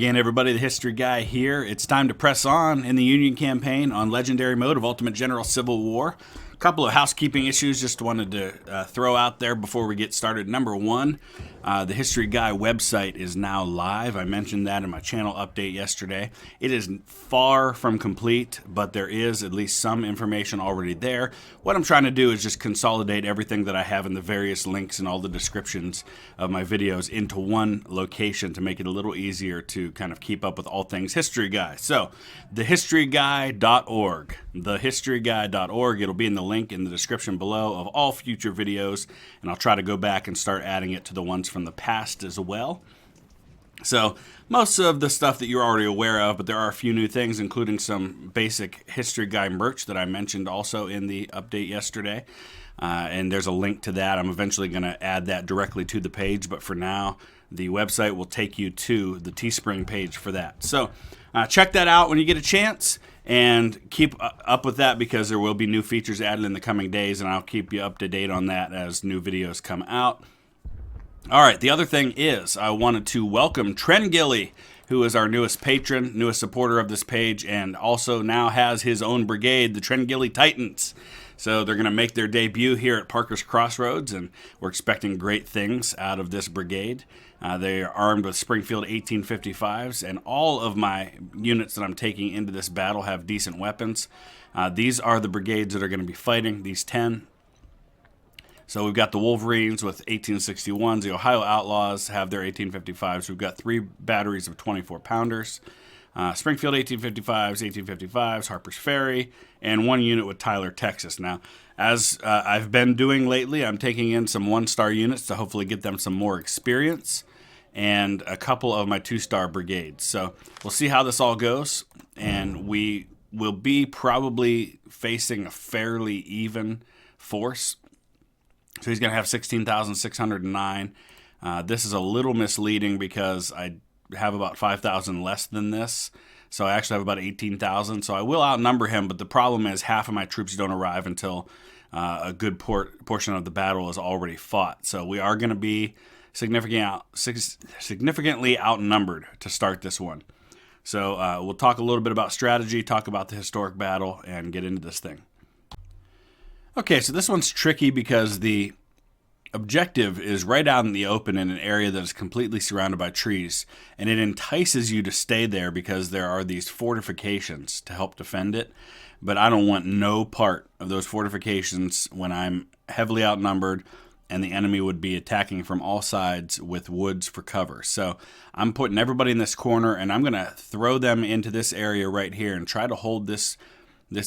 again, everybody. The History Guy here. It's time to press on in the Union campaign on Legendary Mode of Ultimate General Civil War. A couple of housekeeping issues just wanted to throw out there before we get started. Number one, the History Guy website is now live. I mentioned that in my channel update yesterday. It is far from complete, but there is at least some information already there. What I'm trying to do is just consolidate everything that I have in the various links and all the descriptions of my videos into one location to make it a little easier to kind of keep up with all things History Guy. So, thehistoryguy.org. Thehistoryguy.org. It'll be in the link in the description below of all future videos, and I'll try to go back and start adding it to the ones from the past as well. So, most of the stuff that you're already aware of, but there are a few new things, including some basic History Guy merch that I mentioned also in the update yesterday. And there's a link to that. I'm eventually going to add that directly to the page, but for now, the website will take you to the Teespring page for that. So, check that out when you get a chance, and keep up with that because there will be new features added in the coming days, and I'll keep you up to date on that as new videos come out. All right, the other thing is I wanted to welcome Trengilly, who is our newest patron, newest supporter of this page, and also now has his own brigade, the Trengilly Titans. So they're going to make their debut here at Parker's Crossroads, and we're expecting great things out of this brigade. They are armed with Springfield 1855s, and all of my units that I'm taking into this battle have decent weapons. These are the brigades that are going to be fighting, these 10. So we've got the Wolverines with 1861s. The Ohio Outlaws have their 1855s. We've got 3 batteries of 24-pounders. Springfield 1855s, Harper's Ferry, and 1 unit with Tyler, Texas. Now, as I've been doing lately, I'm taking in some 1-star units to hopefully get them some more experience, and a couple of my 2-star brigades. So we'll see how this all goes, and we will be probably facing a fairly even force. So he's going to have 16,609. This is a little misleading because I have about 5,000 less than this. So I actually have about 18,000. So I will outnumber him, but the problem is half of my troops don't arrive until a good portion of the battle is already fought. So we are going to be significantly outnumbered to start this one. So we'll talk a little bit about strategy, talk about the historic battle, and get into this thing. Okay, so this one's tricky because the objective is right out in the open in an area that is completely surrounded by trees, and it entices you to stay there because there are these fortifications to help defend it, but I don't want no part of those fortifications when I'm heavily outnumbered and the enemy would be attacking from all sides with woods for cover. So I'm putting everybody in this corner, and I'm going to throw them into this area right here and try to hold this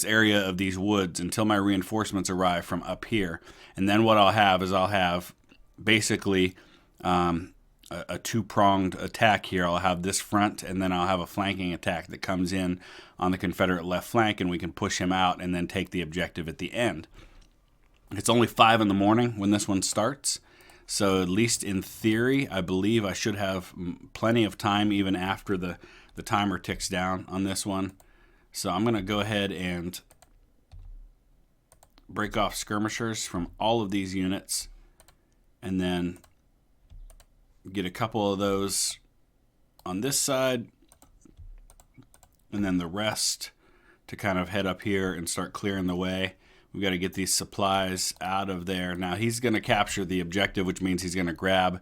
area of these woods until my reinforcements arrive from up here. And then what I'll have is basically a two-pronged attack here. I'll have this front, and then I'll have a flanking attack that comes in on the Confederate left flank, and we can push him out and then take the objective at the end. It's only 5 in the morning when this one starts, so at least in theory, I believe I should have plenty of time even after the timer ticks down on this one. So I'm going to go ahead and break off skirmishers from all of these units and then get a couple of those on this side and then the rest to kind of head up here and start clearing the way. We've got to get these supplies out of there. Now he's going to capture the objective, which means he's going to grab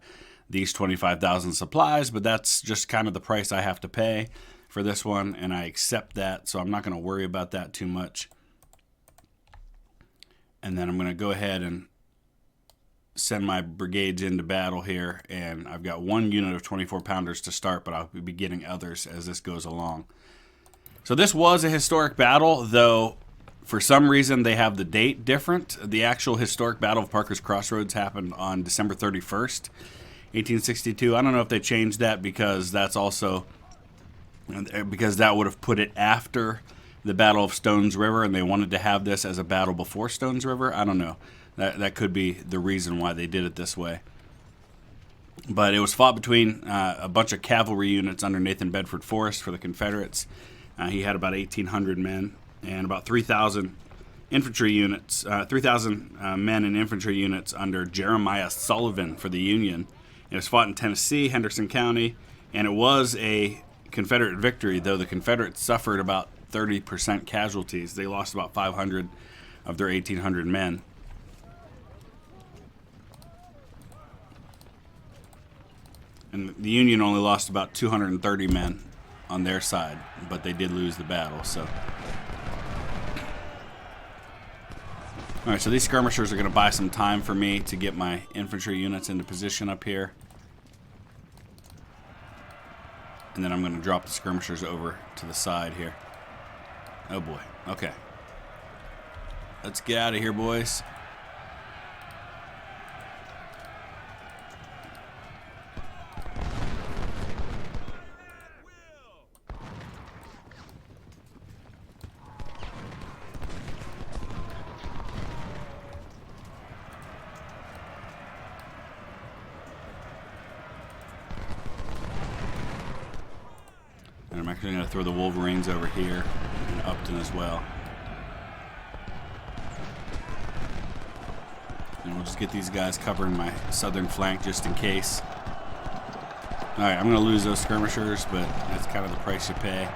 these 25,000 supplies, but that's just kind of the price I have to pay for this one, and I accept that, so I'm not going to worry about that too much. And then I'm going to go ahead and send my brigades into battle here, and I've got 1 unit of 24-pounders to start, but I'll be getting others as this goes along. So this was a historic battle, though for some reason they have the date different. The actual historic Battle of Parker's Crossroads happened on December 31st, 1862. I don't know if they changed that because that would have put it after the Battle of Stones River, and they wanted to have this as a battle before Stones River. I don't know. That could be the reason why they did it this way. But it was fought between a bunch of cavalry units under Nathan Bedford Forrest for the Confederates. He had about 1,800 men and about 3,000 infantry units, 3,000 men and infantry units under Jeremiah Sullivan for the Union. It was fought in Tennessee, Henderson County, and it was a Confederate victory, though the Confederates suffered about 30% casualties. They lost about 500 of their 1,800 men. And the Union only lost about 230 men on their side, but they did lose the battle. So, all right, so these skirmishers are going to buy some time for me to get my infantry units into position up here. And then I'm going to drop the skirmishers over to the side here. Oh boy. Okay. Let's get out of here, boys. And I'm actually going to throw the Wolverines over here and Upton as well. And we'll just get these guys covering my southern flank just in case. Alright, I'm going to lose those skirmishers, but that's kind of the price you pay.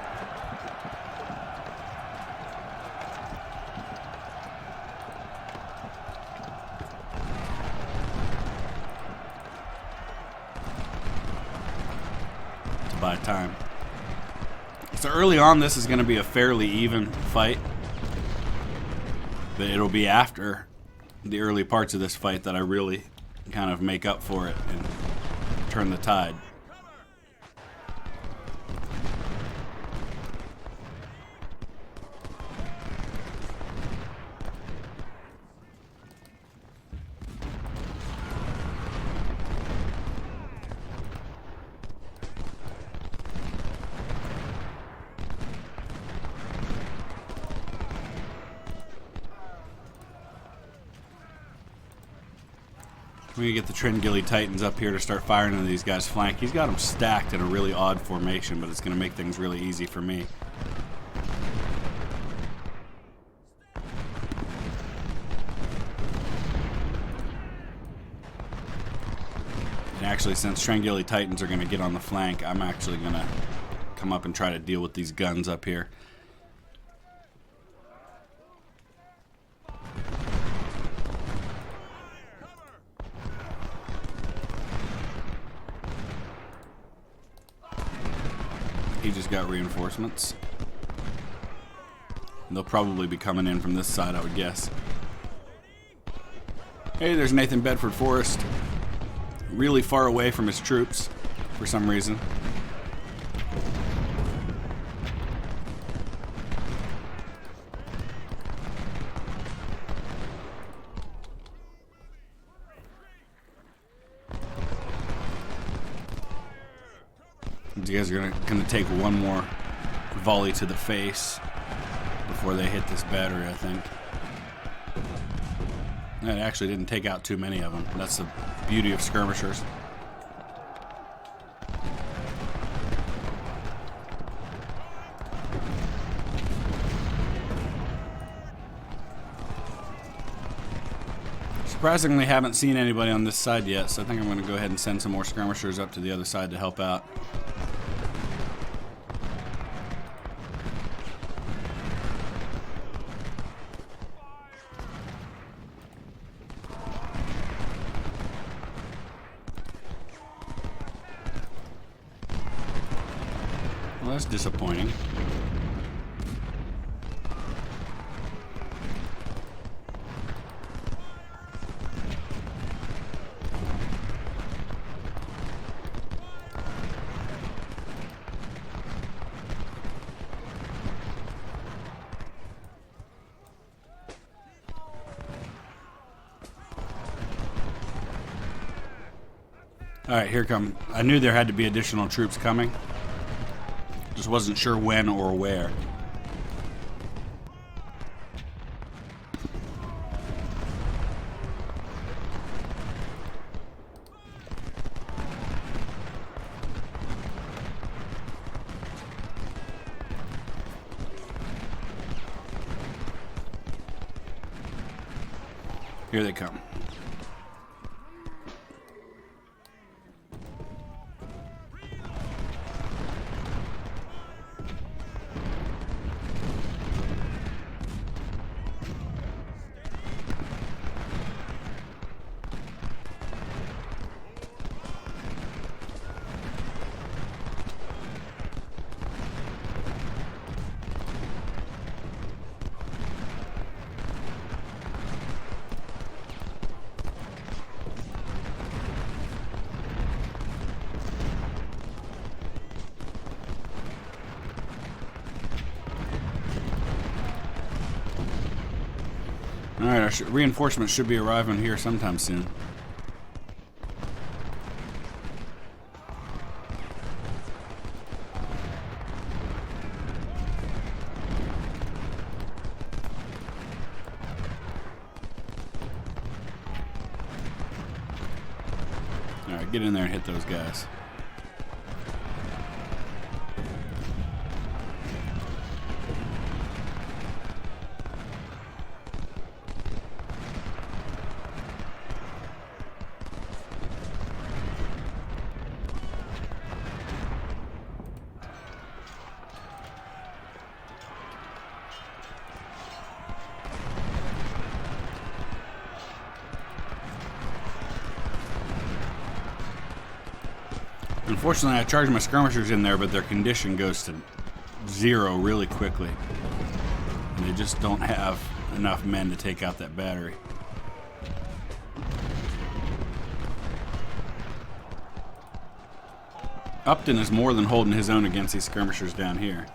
To buy time. So early on, this is going to be a fairly even fight. But it'll be after the early parts of this fight that I really kind of make up for it and turn the tide. We're going to get the Tringilly Titans up here to start firing into these guys' flank. He's got them stacked in a really odd formation, but it's going to make things really easy for me. And actually, since Tringilly Titans are going to get on the flank, I'm actually going to come up and try to deal with these guns up here. He just got reinforcements. And they'll probably be coming in from this side, I would guess. Hey, there's Nathan Bedford Forrest. Really far away from his troops for some reason. These guys are gonna take one more volley to the face before they hit this battery, I think. It actually didn't take out too many of them. That's the beauty of skirmishers. Surprisingly, haven't seen anybody on this side yet, so I think I'm going to go ahead and send some more skirmishers up to the other side to help out. Well, that's disappointing. All right, here come. I knew there had to be additional troops coming. Just wasn't sure when or where. Here they come. Alright, our reinforcements should be arriving here sometime soon. Alright, get in there and hit those guys. Unfortunately, I charged my skirmishers in there, but their condition goes to 0 really quickly. And they just don't have enough men to take out that battery. Upton is more than holding his own against these skirmishers down here.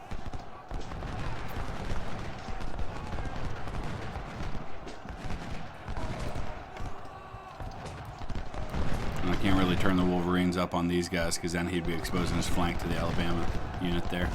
I can't really turn the Wolverines up on these guys because then he'd be exposing his flank to the Alabama unit there.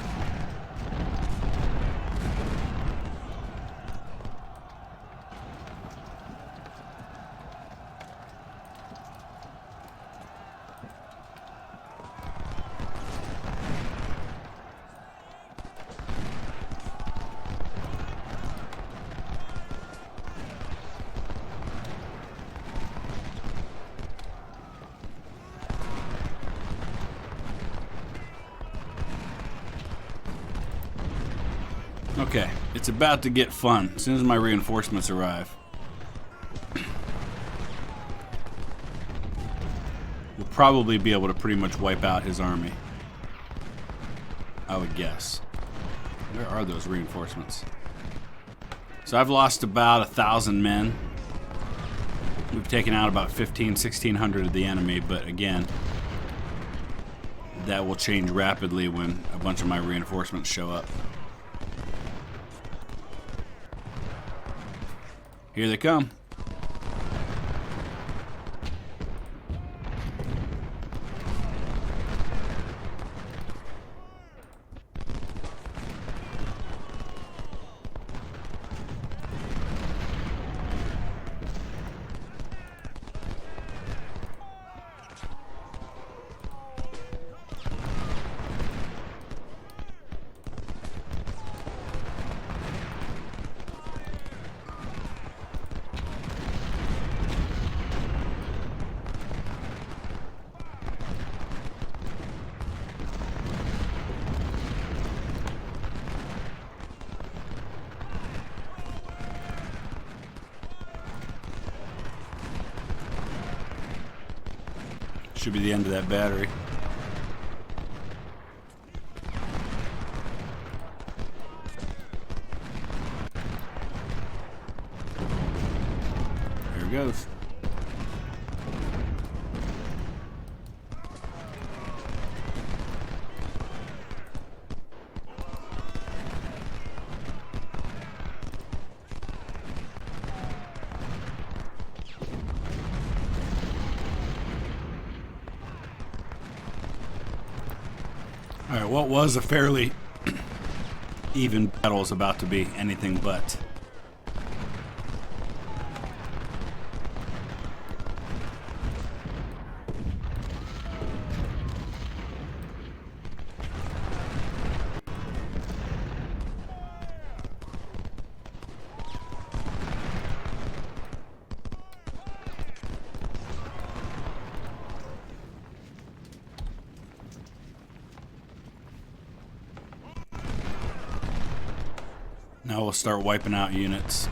Okay, it's about to get fun as soon as my reinforcements arrive. We'll probably be able to pretty much wipe out his army, I would guess. Where are those reinforcements? So I've lost about 1,000 men. We've taken out about 1,600 of the enemy, but again, that will change rapidly when a bunch of my reinforcements show up. Here they come. Should be the end of that battery. There it goes. Alright, what was a fairly even battle is about to be anything but. Now we'll start wiping out units.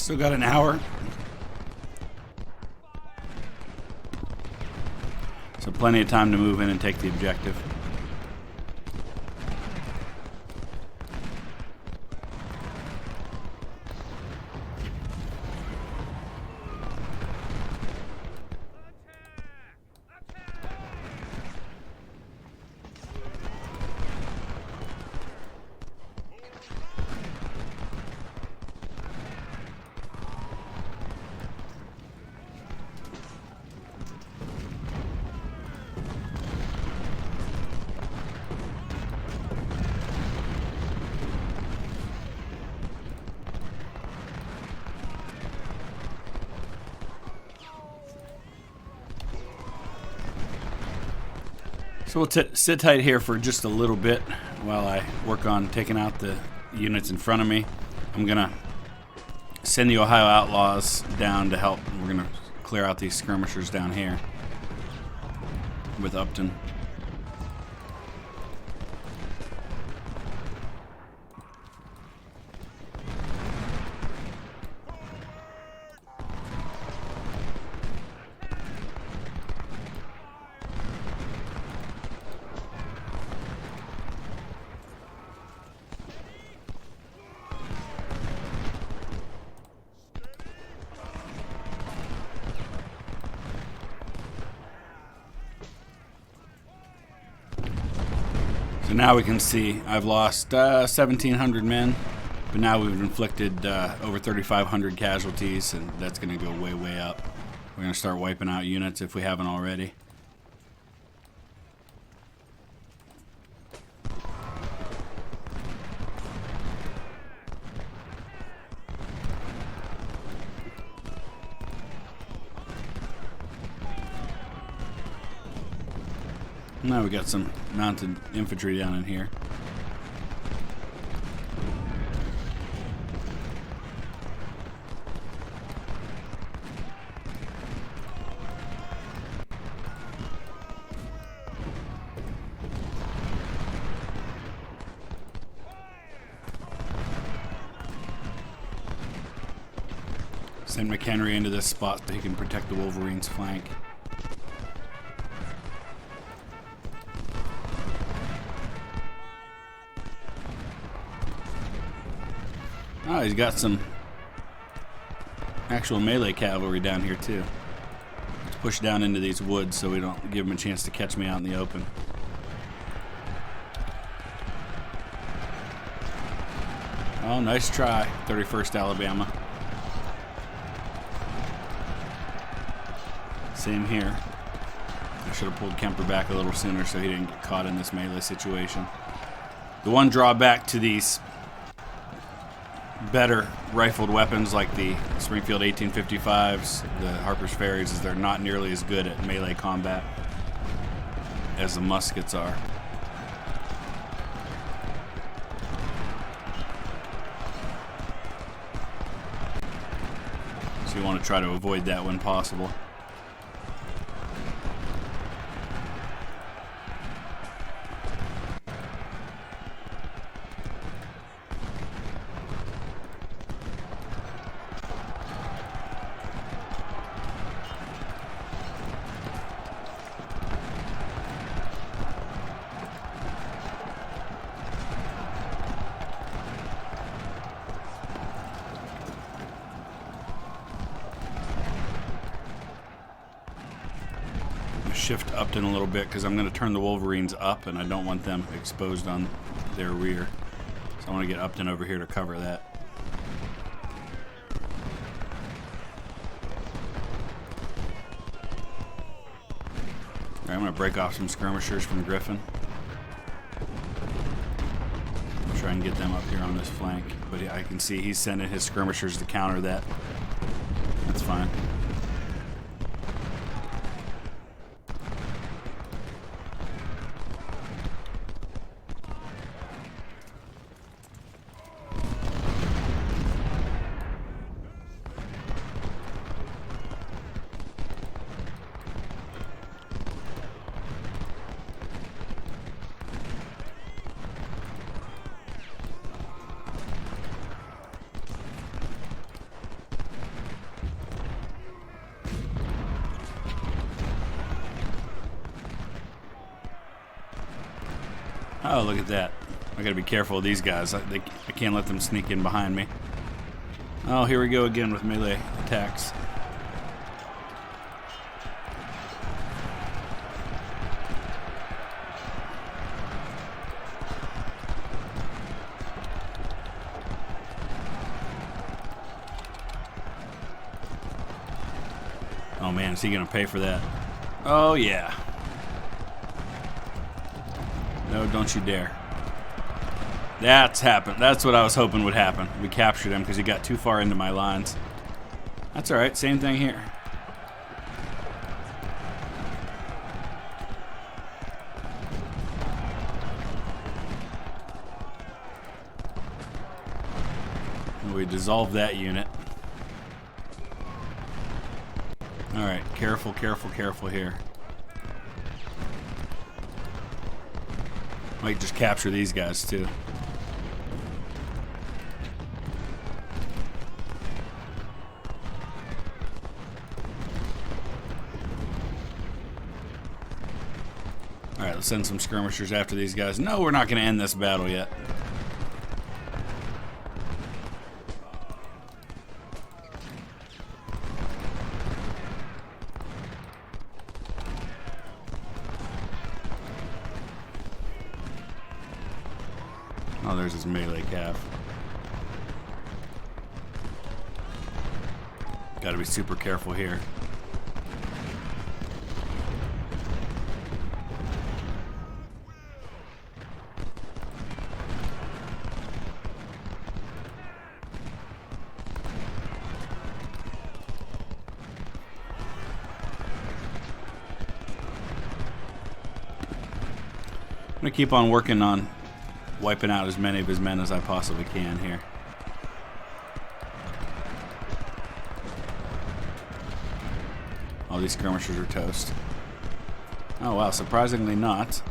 Still got an hour. So plenty of time to move in and take the objective. So we'll sit tight here for just a little bit while I work on taking out the units in front of me. I'm going to send the Ohio Outlaws down to help. We're going to clear out these skirmishers down here with Upton. So now we can see I've lost 1,700 men, but now we've inflicted over 3,500 casualties, and that's going to go way, way up. We're going to start wiping out units if we haven't already. Now we got some mounted infantry down in here. Send McHenry into this spot so he can protect the Wolverines' flank. Oh, he's got some actual melee cavalry down here too. Let's push down into these woods so we don't give him a chance to catch me out in the open. Oh, nice try, 31st Alabama. Same here. I should have pulled Kemper back a little sooner so he didn't get caught in this melee situation. The one drawback to these better rifled weapons like the Springfield 1855s, the Harper's Ferries, is they're not nearly as good at melee combat as the muskets are. So you want to try to avoid that when possible. Shift Upton a little bit because I'm going to turn the Wolverines up and I don't want them exposed on their rear. So I want to get Upton over here to cover that. Alright, I'm going to break off some skirmishers from Griffin. Try and get them up here on this flank. But I can see he's sending his skirmishers to counter that. That's fine. Oh, look at that. I gotta be careful of these guys. I can't let them sneak in behind me. Oh, here we go again with melee attacks. Oh man, is he gonna pay for that? Oh yeah. No, don't you dare. That's happened. That's what I was hoping would happen. We captured him because he got too far into my lines. That's alright, same thing here. We dissolved that unit. Alright, careful, careful, careful here. Might just capture these guys too. Alright, let's send some skirmishers after these guys. No, we're not going to end this battle yet. Oh, there's his melee cav. Gotta be super careful here. I'm gonna keep on working on wiping out as many of his men as I possibly can here. All these skirmishers are toast. Oh wow, surprisingly not.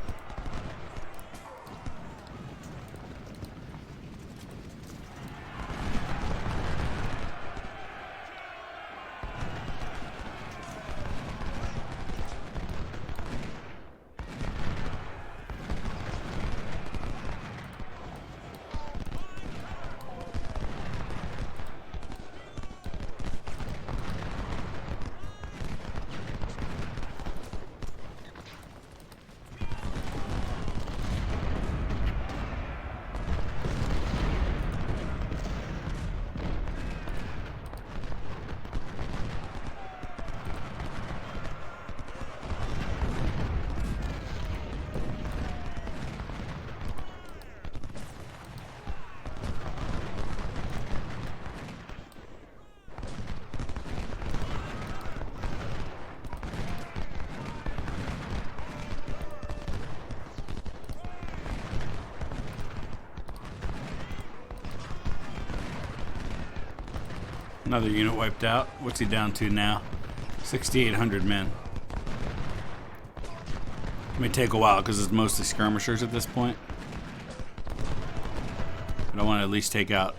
Another unit wiped out. What's he down to now? 6,800 men. It may take a while because it's mostly skirmishers at this point. But I want to at least take out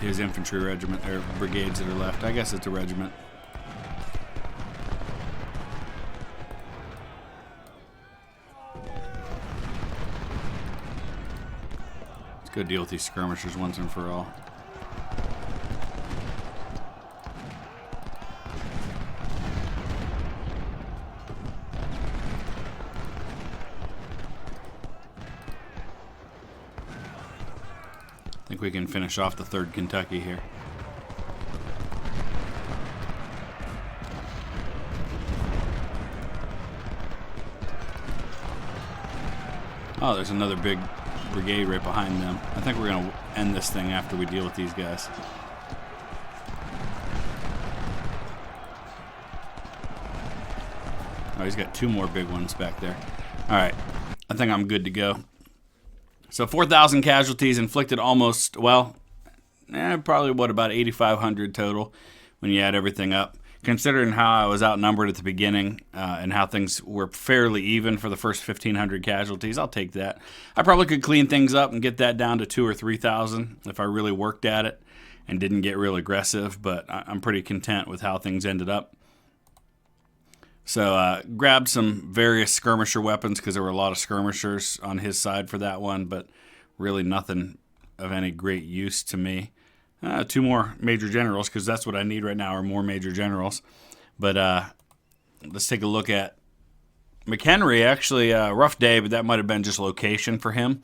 his infantry regiment, or brigades that are left. I guess it's a regiment. Let's go deal with these skirmishers once and for all. I think we can finish off the 3rd Kentucky here. Oh, there's another big brigade right behind them. I think we're going to end this thing after we deal with these guys. Oh, he's got 2 more big ones back there. Alright, I think I'm good to go. So 4,000 casualties inflicted almost, well, probably what, about 8,500 total when you add everything up. Considering how I was outnumbered at the beginning and how things were fairly even for the first 1,500 casualties, I'll take that. I probably could clean things up and get that down to 2,000 or 3,000 if I really worked at it and didn't get real aggressive, but I'm pretty content with how things ended up. So grabbed some various skirmisher weapons because there were a lot of skirmishers on his side for that one, but really nothing of any great use to me. 2 more major generals because that's what I need right now, are more major generals. But let's take a look at McHenry. Actually, rough day, but that might have been just location for him.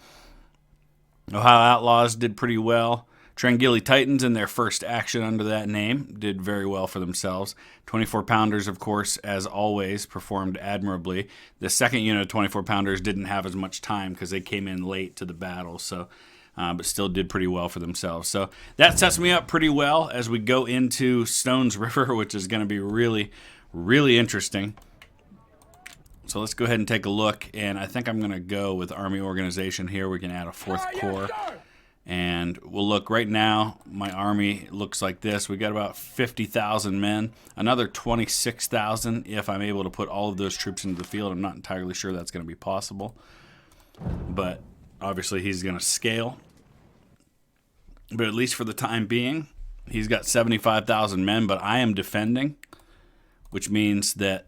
Ohio Outlaws did pretty well. Trangilli Titans, in their first action under that name, did very well for themselves. 24-pounders, of course, as always, performed admirably. The second unit of 24-pounders didn't have as much time because they came in late to the battle, so but still did pretty well for themselves. So that sets me up pretty well as we go into Stones River, which is going to be really, really interesting. So let's go ahead and take a look, and I think I'm going to go with Army Organization here. We can add a 4th Corps. And we'll look right now, my army looks like this. We got about 50,000 men, another 26,000 if I'm able to put all of those troops into the field. I'm not entirely sure that's going to be possible, but obviously he's going to scale. But at least for the time being, he's got 75,000 men, but I am defending, which means that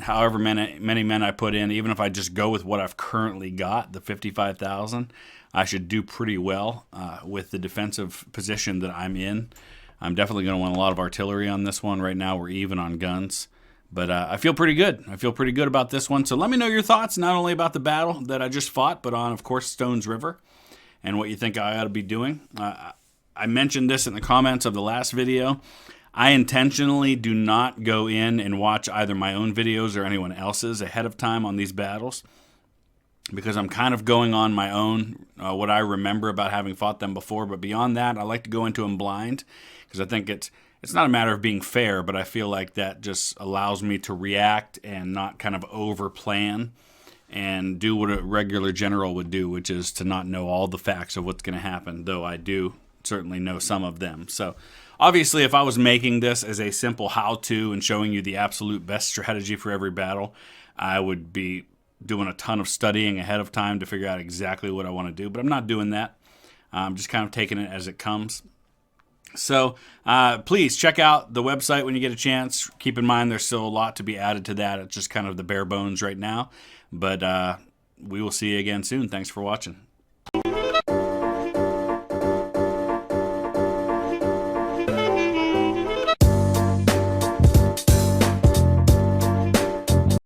however many men I put in, even if I just go with what I've currently got, the 55,000, I should do pretty well with the defensive position that I'm in. I'm definitely going to want a lot of artillery on this one. Right now we're even on guns, but I feel pretty good. I feel pretty good about this one. So let me know your thoughts, not only about the battle that I just fought, but on, of course, Stones River and what you think I ought to be doing. I mentioned this in the comments of the last video. I intentionally do not go in and watch either my own videos or anyone else's ahead of time on these battles, because I'm kind of going on my own, what I remember about having fought them before. But beyond that, I like to go into them blind because I think it's not a matter of being fair, but I feel like that just allows me to react and not kind of over-plan and do what a regular general would do, which is to not know all the facts of what's going to happen, though I do certainly know some of them. So obviously, if I was making this as a simple how-to and showing you the absolute best strategy for every battle, I would be doing a ton of studying ahead of time to figure out exactly what I want to do, but I'm not doing that. I'm just kind of taking it as it comes. So please check out the website when you get a chance. Keep in mind there's still a lot to be added to that. It's just kind of the bare bones right now, but we will see you again soon. Thanks for watching.